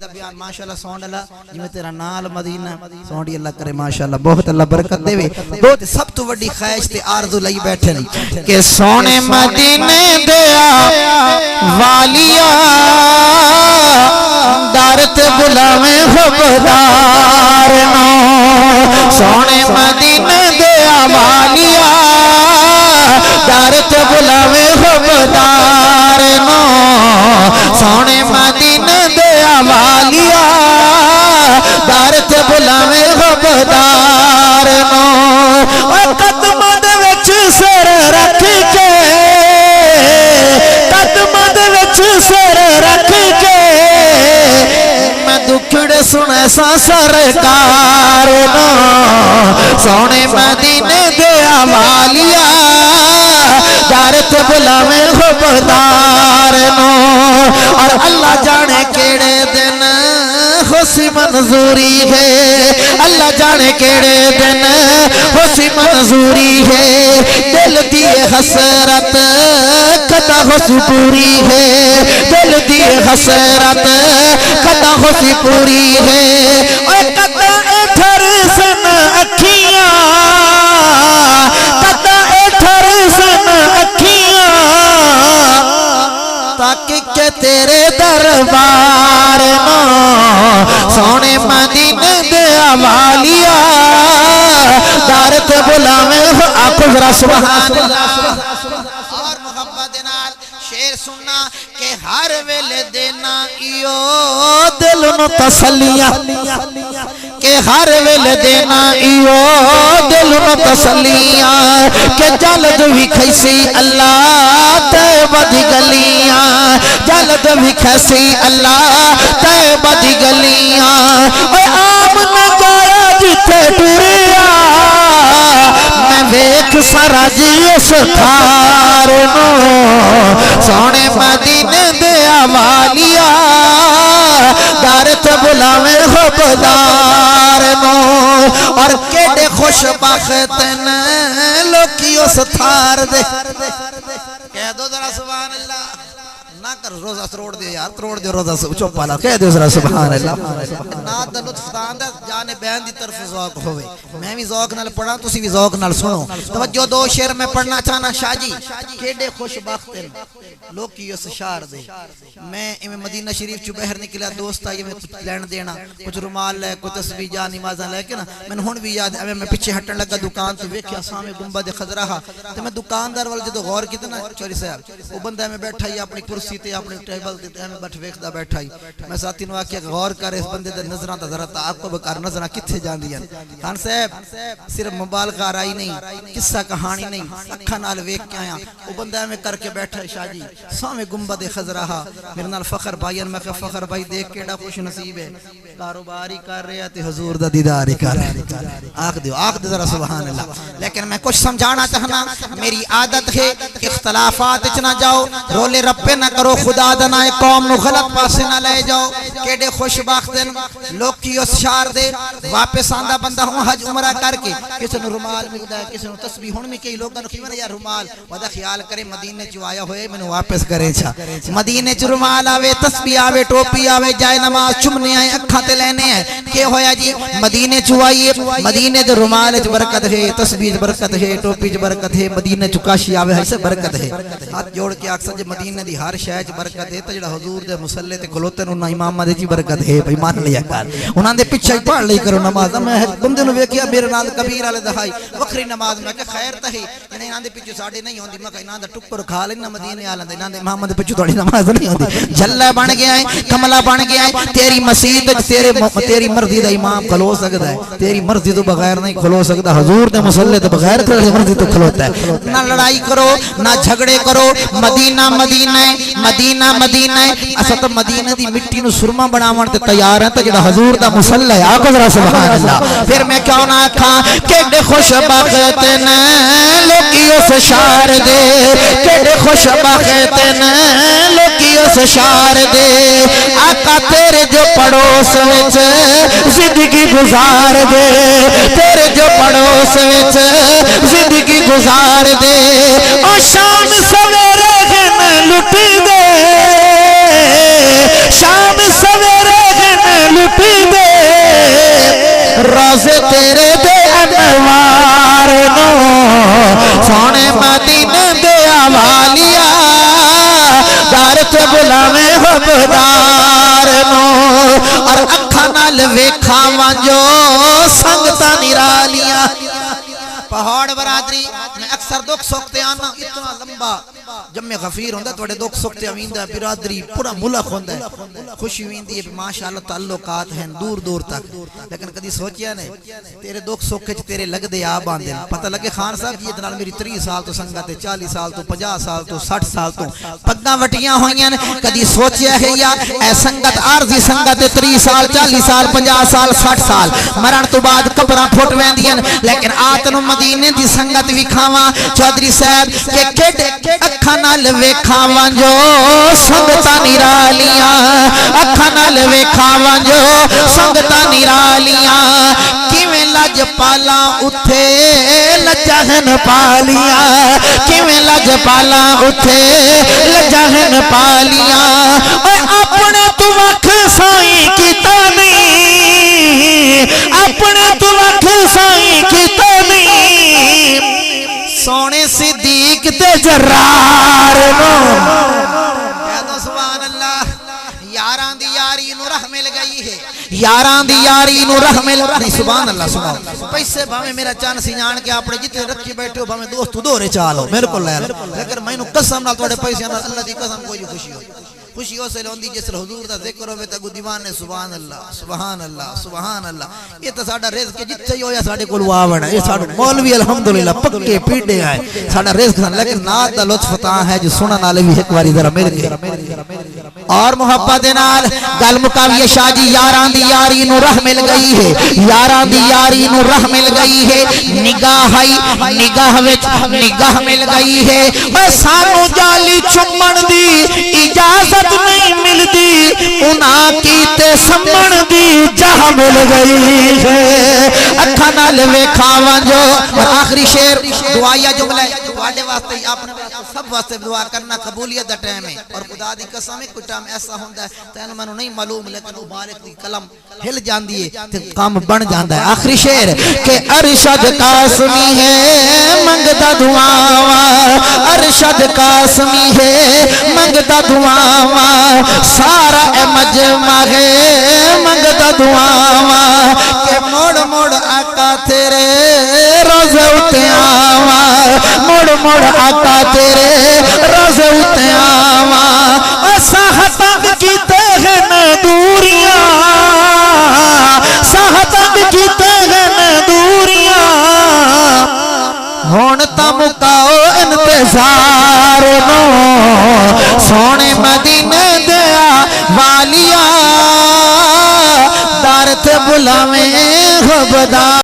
بیان ماشاءاللہ سون اللہ جی تیرا نال مدینہ سونڈی اللہ کرے ماشاءاللہ بہت اللہ برکت دے بہت سب تو وڈی خواہش تے آرزو لئی بیٹھے نہیں کہ سونے مدینے دیا والیا دارت بلاویں خبردار نو سونے مدینے دیا والیا دارت بلاویں خبردار نو سونے مدینے دیا والیا دارت بلاویں خبردار نو قدماں دے وچ سر رکھ کے قدماں دے وچ سر رکھ کے میں دکھڑے سنے سا سرکار نو سونے مدینے دیا والیا دارت بلاویں خبردار نو اور اللہ جانے کیڑے دن خوشی منظوری ہے اللہ جانے کیڑے دن خوشی منظوری ہے دل دی حسرت کتا خوشی پوری ہے دل دی حسرت کتا خوشی پوری ہے اور کتا ایٹھر سن اکھیاں کتا ایٹھر سن اکھیاں تاکہ کہ تیرے دربار نو سونے مدینے دیا والیا دارت بلاویں آکو ذرا سبحان اللہ اور محبت نال شیر سننا کہ ہر ویلے دینا ایو دل نو تسلیاں کہ ہر ویلے دینا ایو دل نو تسلیاں کہ جلد بھی کھیسی اللہ طیبہ دی گلیاں جلد بھی کھیسی اللہ طیبہ دی گلیاں اے آمنا گایا جتے ٹوریا میں ویکھ سارا جی اس تھار نو سونے مدینے دیا والیا دارت بلاویں خبردار نو اور کیڑے خوش بخت لوکی اس تھار دے کہہ دو ذرا سبحان اللہ نہ کر روزہ تروڑ دے یار تروڑ دے روزہ چپ والا کہہ دے ذرا سبحان اللہ نات دا لطف داندا جانے بیان دی طرف ذوق ہوئے میں بھی ذوق نال پڑھا تسی بھی ذوق نال سنو توجہ دو شعر میں پڑھنا چاہنا شاہ جی کیڑے خوش بخت لوگ کی اس شعر دے میں مدینہ شریف چ باہر نکلا دوست آئی میں لین دینا کچھ رومال لے کوئی تسبیح جا نمازاں لے کے نا میں ہن بھی یاد ہے میں پیچھے ہٹن لگا دکان تو ویکھیا سامنے گنبد خضرا تے میں دکاندار ول جدوں غور کیتا نا چوری صاحب وہ بندہ میں بیٹھا ہی اپنی کرسی تے اپنے ٹیبل تے میں بیٹھ ویکھدا بیٹھا ہی میں ساتھی نو آکھیا غور کر اس بندے دے نظراں تے ذرا تعاقب کر نظراں کتھے جاندیاں خان صاحب صرف مبالغہ آرائی نہیں قصہ کہانی نہیں اکھاں نال ویکھ کے آیا وہ بندہ میں کر کے بیٹھا شاہ جی سامنے گنبد خضرا میرے نال فخر بھائی میں کہ فخر بھائی دیکھ کیڑا خوش نصیب ہے کاروبار ہی کر رہا تے حضور دا دیدار ہی کر رہا آکھ دے ذرا سبحان اللہ لیکن میں کچھ سمجھانا چاہنا میری عادت ہے اختلافات وچ نہ جاؤ رولے رپے نہ کرو خدا دا نہ قوم نو غلط پاسے نہ لے جاؤ کیڑے خوش بخت لوگ کی اس شعر دے واپس آندا بندہ ہوں حج عمرہ کر کے کسی نو رومال ملدا ہے کسی نو تسبیح ہن میں کئی لوگاں نو کیویں یار رومال ودا خیال کرے مدینے چ آیا ہوئے مینوں واپس کرے چھا مدینے چ رومال آوے تسبیح آوے ٹوپی آوے جائے نماز چمنے آئے اکھاں تے لینے ہیں کہ ہویا جی مدینے چ آئیے مدینے دے رومال وچ برکت ہے تسبیح برکت ہے ٹوپی وچ برکت ہے مدینے چ کاشی آوے ہے سے برکت ہے ہاتھ جوڑ کے اکثر جے مدینے دی ہر شے وچ برکت ہے تے جڑا حضور دے مصلی تے کھلوتے نوں امام دے چ برکت ہے بھائی مان لیا کر انہاں دے پیچھے پڑھ لئی کرو نماز میں بندے نو ویکھیا میرے نال کبیر والے دہائی وکھری نماز میں کہ خیر تے ہے انہاں دے پیچھے ساڈے نہیں ہوندی میں کہ انہاں دا ٹکر کھا لینا مدینے والے دے انہاں دے امام دے پیچھے تھوڑی نماز نہیں ہوندی جھلا بن گیا ہے کملا بن گیا ہے تیری مسجد تیری مرضی دا امام کھلو سکدا ہے تیری مرضی تو بغیر نہیں کھلو سکدا حضور دے مصلی تے بغیر تیری مرضی تو کھلوتا ہے نہ لڑائی کرو نہ جھگڑے کرو مدینہ مدینہ مدینہ مدینہ اسا تو مدینہ دی مٹی نو سرما بناون تے تیار ہیں تے جڑا حضور دا مصلی ہے آکھو ذرا سبحان اللہ پھر میں کیوں نہ آکھاں کیڑے خوش بخت نے لوکی اس شعر دے کیڑے خوش بخت نے لوکی اس شعر دے آقا تیرے جو پڑوس وچ زندگی گزار دے تیرے جو پڑوس وچ زندگی گزار دے او شام سویرے گھن لٹ دے شام سویرے گھن روزے تیرے دے انوار نو سونے مدینے دے والیا دار تے بلاویں حبدار نو اور اکھاں نال ویکھاواں جو سنگتاں نرالیاں پہاڑ برادری میں اکثر دکھ سکتے آنا اتنا لمبا جب میں غفیر ہوندہ توڑے دکھ سکتے آویندہ برادری پورا ملک ہوندہ ہے خوشی ہوندی ہے ماشاءاللہ تعلقات ہیں دور دور تک لیکن کدی سوچیا نہیں تیرے دکھ سکے تیرے لگ دے آب آندے پتہ لگے خان صاحب یہ دنال میری 30 سال تو سنگت ہے 40 سال تو 50 سال تو 60 سال تو پگاں وٹیاں ہوئیں کدی سوچیا ہے یا اے سنگت عارضی سنگت 30 سال 40 سال 50 سال 60 سال مرن تو بعد کپڑا پھوٹ ویندیاں لیکن آتن مدینے دی سنگت وکھاواں چودھری صاحب کہ کڈے اکھاں نال ویکھاواں جو سنگتاں نرالیاں اکھاں نال ویکھاواں جو سنگتاں نرالیاں کیویں لج پالاں اٹھے لجہن پالیاں کیویں لج پالاں اٹھے لجہن پالیاں اوے اپنے تو وکھ سائیں کیتا نہیں اپنے تو وکھ سائیں کیتا سونے صدیق تے جرار نو کہہ دو سبحان اللہ یاران دی یاری نو رح مل گئی ہے یاران دی یاری نو رح مل گئی سبحان اللہ سبحان پیسے بھامے میرا چان سینان کے اپنے جتنے رکھی بیٹھے ہو بھامے دوست دورے چالو میرے کو لے لیکن میں نو قسم نال توڑے پیسے اللہ دی قسم کوئی خوشی ہو خوشی ہو سے لوندی جس حضور دا ذکر ہوئے تاکو دیوانے سبحان اللہ سبحان اللہ سبحان اللہ یہ تا ساڑا رزق جتے ہی ہو یا ساڑے کو لواوڑا ہے یہ ساڑا مولوی الحمدللہ پکے پیڑے آئے ساڑا رزق لیکن نات دا لطف تا ہے جو سنن والے بھی ایک باری ذرا مل گئے اور محبت نال گل مکاوی شاہ جی یاران دی یاری نو رح مل گئی ہے یاران دی یاری نو رح مل گئی ہے نگاہ وچ نگاہ مل گئی ہے اے سانو جالی چمن دی اجازت نہیں ملتی انہاں کیتے سمن دی جہاں مل گئی ہے اکھاں نال ویکھاواں جو اور آخری شعر دعائیا جملہ ہے تواڈے واسطے اپنے سب واسطے دعا کرنا قبولیت دا ٹائم ہے اور خدا دی قسم ہے کوئی ٹائم ایسا ہوندا ہے تینوں مینوں نہیں معلوم لیکن مبارک دی قلم ہل جاندی ہے تے کام بن جاندا ہے آخری شعر کہ ارشد قاسمی ہے منگدا دعاواں ارشد قاسمی ہے منگدا دعاواں سارا اے مجمع ہے منگدا دعاواں کہ موڑ موڑ آقا تیرے روزے اتے آواں موڑ موڑ آقا تیرے روزے اتے آواں ساہتاں کیتے ہیں دوریاں ساہتاں کیتے ہیں دوریاں ہون تا مکاؤ انتظار نو سونے مدینے دیا والیا دار تے بلاویں حبدار